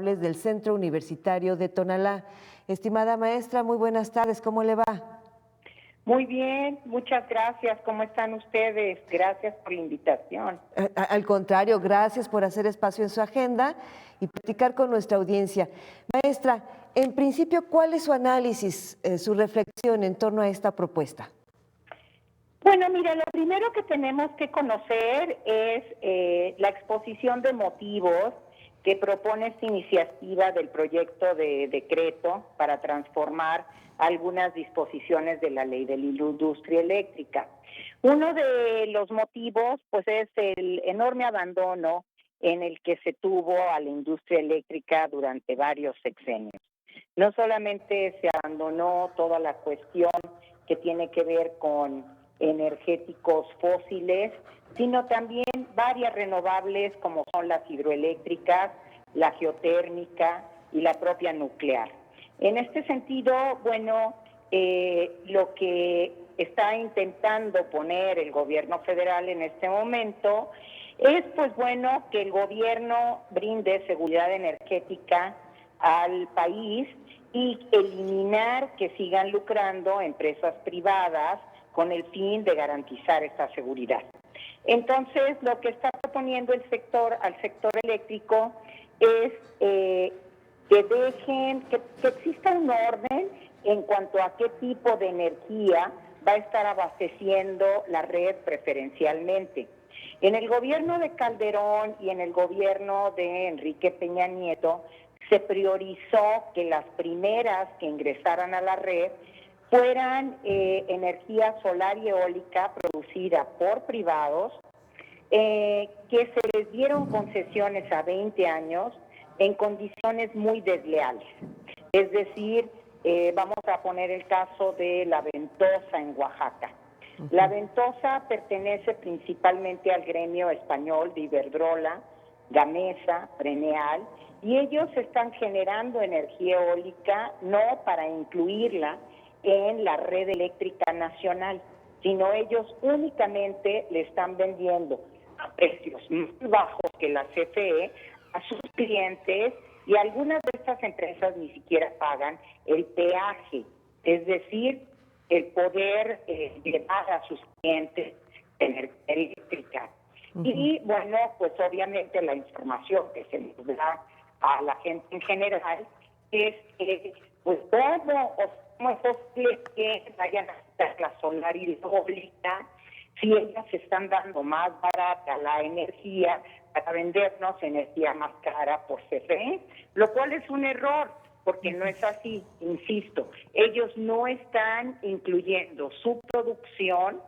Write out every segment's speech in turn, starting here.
del Centro Universitario de Tonalá. Estimada maestra, muy buenas tardes, ¿cómo le va? Muy bien, muchas gracias. ¿Cómo están ustedes? Gracias por la invitación. Al contrario, gracias por hacer espacio en su agenda y platicar con nuestra audiencia. Maestra, en principio, ¿cuál es su análisis, su reflexión en torno a esta propuesta? Bueno, mira, lo primero que tenemos que conocer es la exposición de motivos que propone esta iniciativa del proyecto de decreto para transformar algunas disposiciones de la ley de la industria eléctrica. Uno de los motivos, pues, es el enorme abandono en el que se tuvo a la industria eléctrica durante varios sexenios. No solamente se abandonó toda la cuestión que tiene que ver con energéticos fósiles, sino también varias renovables como son las hidroeléctricas, la geotérmica y la propia nuclear. En este sentido, bueno, lo que está intentando poner el gobierno federal en este momento es, pues bueno, que el gobierno brinde seguridad energética al país y eliminar que sigan lucrando empresas privadas con el fin de garantizar esta seguridad. Entonces, lo que está proponiendo el sector al sector eléctrico es que exista un orden en cuanto a qué tipo de energía va a estar abasteciendo la red preferencialmente. En el gobierno de Calderón y en el gobierno de Enrique Peña Nieto se priorizó que las primeras que ingresaran a la red fueran energía solar y eólica producida por privados, que se les dieron concesiones a 20 años en condiciones muy desleales. Es decir, vamos a poner el caso de La Ventosa en Oaxaca. La Ventosa pertenece principalmente al gremio español de Iberdrola, Gamesa, Preneal, y ellos están generando energía eólica no para incluirla en la red eléctrica nacional, sino ellos únicamente le están vendiendo a precios más bajos que la CFE a sus clientes, y algunas de estas empresas ni siquiera pagan el peaje, es decir, el poder llevar a sus clientes energía eléctrica. Y bueno, pues obviamente la información que se les da a la gente en general es que, pues, cómo es posible que vayan a quitar la solar y la eólica si ellas están dando más barata la energía para vendernos energía más cara por CFE, lo cual es un error, porque no es así, insisto. Ellos no están incluyendo su producción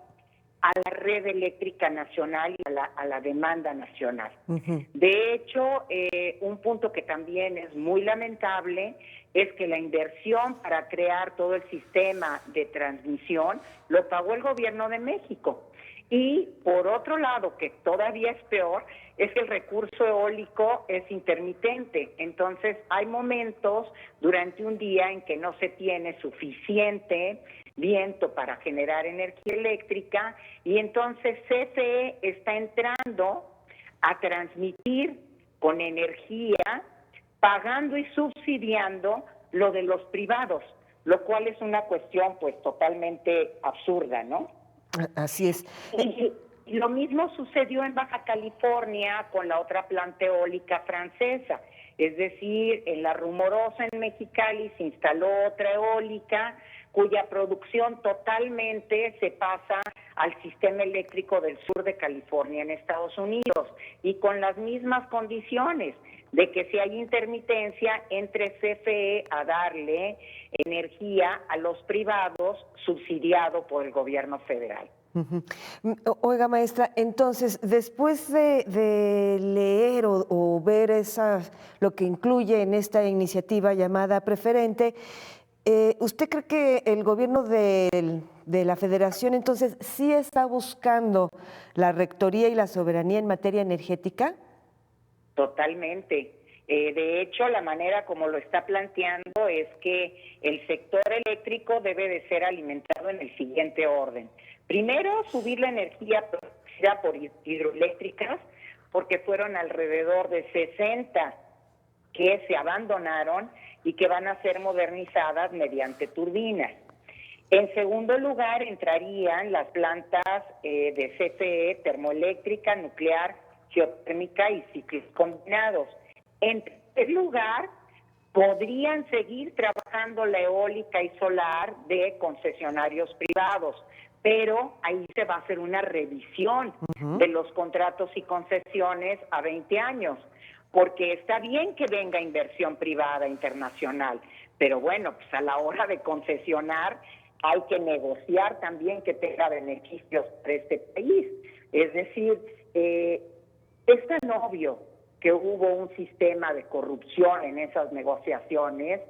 a la red eléctrica nacional y a la demanda nacional. De hecho, un punto que también es muy lamentable es que la inversión para crear todo el sistema de transmisión lo pagó el gobierno de México. Y por otro lado, que todavía es peor, es que el recurso eólico es intermitente. Entonces hay momentos durante un día en que no se tiene suficiente viento para generar energía eléctrica, y entonces CFE está entrando a transmitir con energía, pagando y subsidiando lo de los privados, lo cual es una cuestión pues totalmente absurda, ¿no? Así es. Y lo mismo sucedió en Baja California con la otra planta eólica francesa. Es decir, en La Rumorosa, en Mexicali, se instaló otra eólica cuya producción totalmente se pasa al sistema eléctrico del sur de California en Estados Unidos, y con las mismas condiciones de que si hay intermitencia entre CFE a darle energía a los privados subsidiado por el gobierno federal. Oiga, maestra, entonces, después de leer o ver lo que incluye en esta iniciativa llamada preferente, ¿usted cree que el gobierno de la Federación entonces sí está buscando la rectoría y la soberanía en materia energética? Totalmente. De hecho, la manera como lo está planteando es que el sector eléctrico debe de ser alimentado en el siguiente orden. Primero, subir la energía producida por hidroeléctricas, porque fueron alrededor de 60 que se abandonaron y que van a ser modernizadas mediante turbinas. En segundo lugar, entrarían las plantas de CFE, termoeléctrica, nuclear, geotérmica y ciclos combinados. En tercer lugar, podrían seguir trabajando la eólica y solar de concesionarios privados, pero ahí se va a hacer una revisión de los contratos y concesiones a 20 años, porque está bien que venga inversión privada internacional, pero bueno, pues a la hora de concesionar hay que negociar también que tenga beneficios para este país. Es decir, es tan obvio que hubo un sistema de corrupción en esas negociaciones,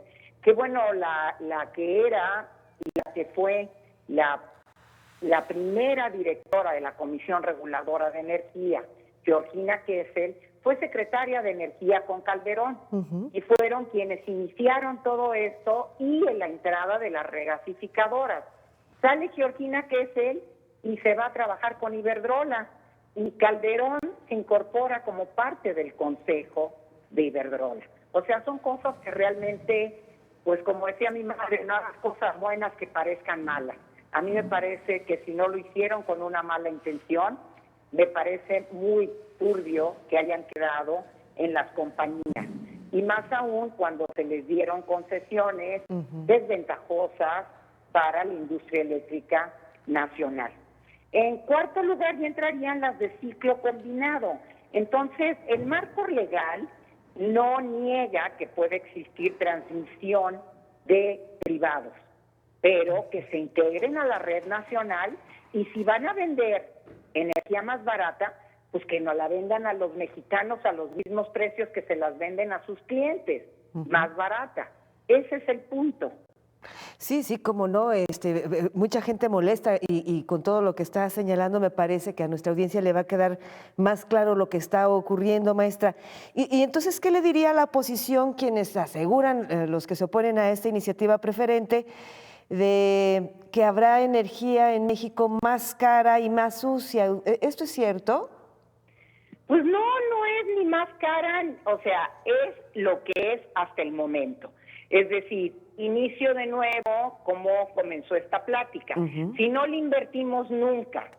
que bueno, la que era y la que fue la primera directora de la Comisión Reguladora de Energía, Georgina Kessel, fue secretaria de Energía con Calderón, y fueron quienes iniciaron todo esto y en la entrada de las regasificadoras. Sale Georgina Kessel y se va a trabajar con Iberdrola, y Calderón se incorpora como parte del consejo de Iberdrola. O sea, son cosas que realmente, pues como decía mi madre, no hagas cosas buenas que parezcan malas. A mí me parece que si no lo hicieron con una mala intención, me parece muy turbio que hayan quedado en las compañías. Y más aún cuando se les dieron concesiones desventajosas para la industria eléctrica nacional. En cuarto lugar, ya entrarían las de ciclo combinado. Entonces, el marco legal no niega que puede existir transmisión de privados, pero que se integren a la red nacional, y si van a vender energía más barata, pues que no la vendan a los mexicanos a los mismos precios que se las venden a sus clientes, más barata. Ese es el punto. Sí, sí, cómo no, mucha gente molesta y con todo lo que está señalando me parece que a nuestra audiencia le va a quedar más claro lo que está ocurriendo, maestra. Y entonces, ¿qué le diría a la oposición quienes aseguran, los que se oponen a esta iniciativa preferente, de que habrá energía en México más cara y más sucia? ¿Esto es cierto? Pues no es ni más cara, o sea, es lo que es hasta el momento. Es decir, inicio de nuevo cómo comenzó esta plática. Si no le invertimos nunca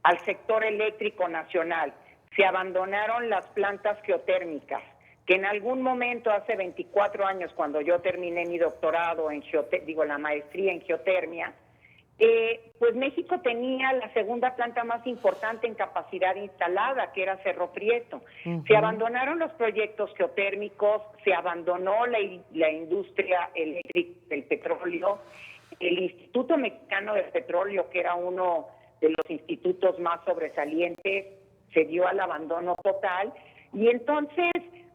al sector eléctrico nacional, se abandonaron las plantas geotérmicas, que en algún momento, hace 24 años, cuando yo terminé mi doctorado en la maestría en geotermia, pues México tenía la segunda planta más importante en capacidad instalada, que era Cerro Prieto. Se abandonaron los proyectos geotérmicos, se abandonó la industria eléctrica del petróleo. El Instituto Mexicano del Petróleo, que era uno de los institutos más sobresalientes, se dio al abandono total. Y entonces,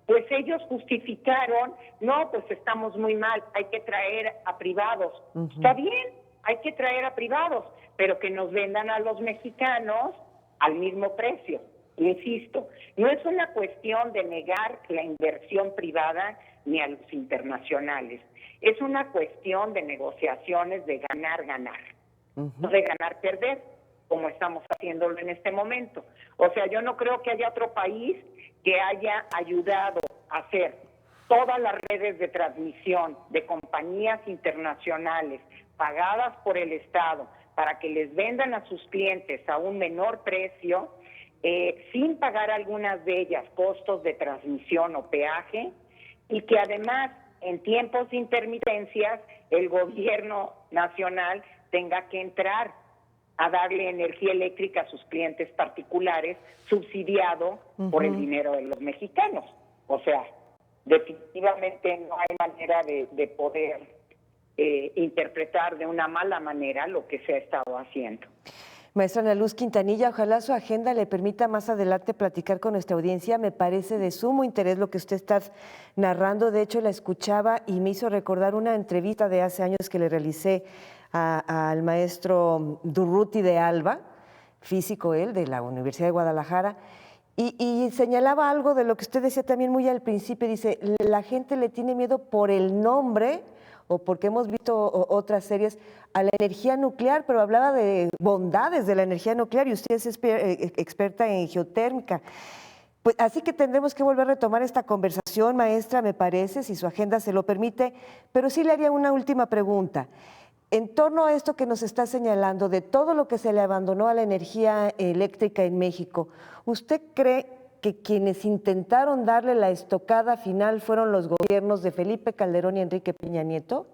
pues ellos justificaron, no, pues estamos muy mal, hay que traer a privados. Está bien, hay que traer a privados, pero que nos vendan a los mexicanos al mismo precio. Insisto, no es una cuestión de negar la inversión privada ni a los internacionales. Es una cuestión de negociaciones de ganar-ganar, no de ganar-perder, como estamos haciéndolo en este momento. O sea, yo no creo que haya otro país que haya ayudado a hacer todas las redes de transmisión de compañías internacionales pagadas por el Estado para que les vendan a sus clientes a un menor precio, sin pagar algunas de ellas costos de transmisión o peaje, y que además en tiempos de intermitencias el gobierno nacional tenga que entrar a darle energía eléctrica a sus clientes particulares, subsidiado por el dinero de los mexicanos. O sea, definitivamente no hay manera de poder interpretar de una mala manera lo que se ha estado haciendo. Maestra Ana Luz Quintanilla, ojalá su agenda le permita más adelante platicar con nuestra audiencia. Me parece de sumo interés lo que usted está narrando. De hecho, la escuchaba y me hizo recordar una entrevista de hace años que le realicé al maestro Durruti de Alba, físico él, de la Universidad de Guadalajara, y señalaba algo de lo que usted decía también muy al principio. Dice, la gente le tiene miedo por el nombre, o porque hemos visto otras series, a la energía nuclear, pero hablaba de bondades de la energía nuclear, y usted es experta en geotérmica. Pues así que tendremos que volver a retomar esta conversación, maestra, me parece, si su agenda se lo permite, pero sí le haría una última pregunta. En torno a esto que nos está señalando, de todo lo que se le abandonó a la energía eléctrica en México, ¿usted cree que quienes intentaron darle la estocada final fueron los gobiernos de Felipe Calderón y Enrique Peña Nieto?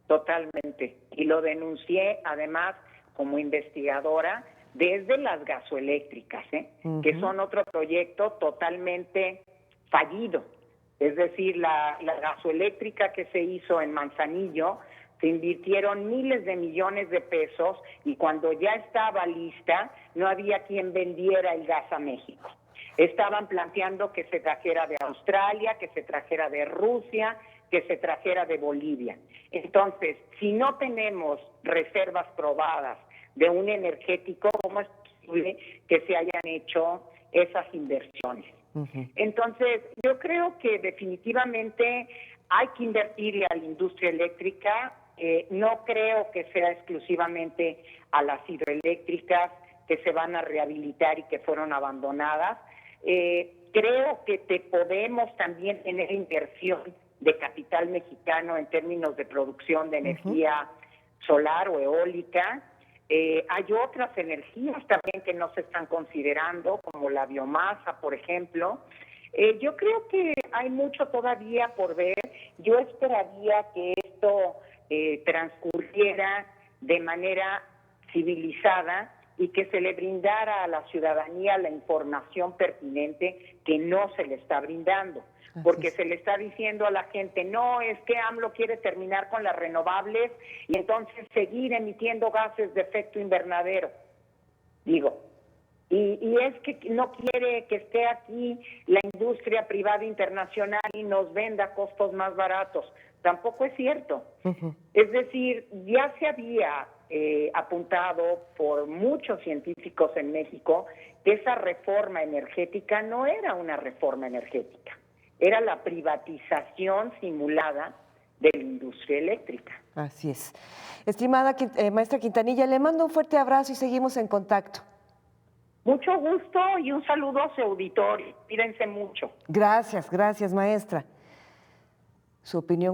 Totalmente. Y lo denuncié además como investigadora desde las gasoeléctricas, que son otro proyecto totalmente fallido. Es decir, la gasoeléctrica que se hizo en Manzanillo, se invirtieron miles de millones de pesos y cuando ya estaba lista no había quien vendiera el gas a México. Estaban planteando que se trajera de Australia, que se trajera de Rusia, que se trajera de Bolivia. Entonces, si no tenemos reservas probadas de un energético, ¿cómo es posible que se hayan hecho esas inversiones? Entonces, yo creo que definitivamente hay que invertirle a la industria eléctrica. No creo que sea exclusivamente a las hidroeléctricas que se van a rehabilitar y que fueron abandonadas. Creo que podemos también tener inversión de capital mexicano en términos de producción de energía solar o eólica. Hay otras energías también que no se están considerando, como la biomasa, por ejemplo. Yo creo que hay mucho todavía por ver. Yo esperaría que esto transcurriera de manera civilizada y que se le brindara a la ciudadanía la información pertinente que no se le está brindando. Porque se le está diciendo a la gente, no, es que AMLO quiere terminar con las renovables y entonces seguir emitiendo gases de efecto invernadero. Digo, y es que no quiere que esté aquí la industria privada internacional y nos venda a costos más baratos. Tampoco es cierto. Es decir, ya se había apuntado por muchos científicos en México que esa reforma energética no era una reforma energética. Era la privatización simulada de la industria eléctrica. Así es. Estimada maestra Quintanilla, le mando un fuerte abrazo y seguimos en contacto. Mucho gusto y un saludo a su auditorio. Cuídense mucho. Gracias, gracias, maestra. Su opinión.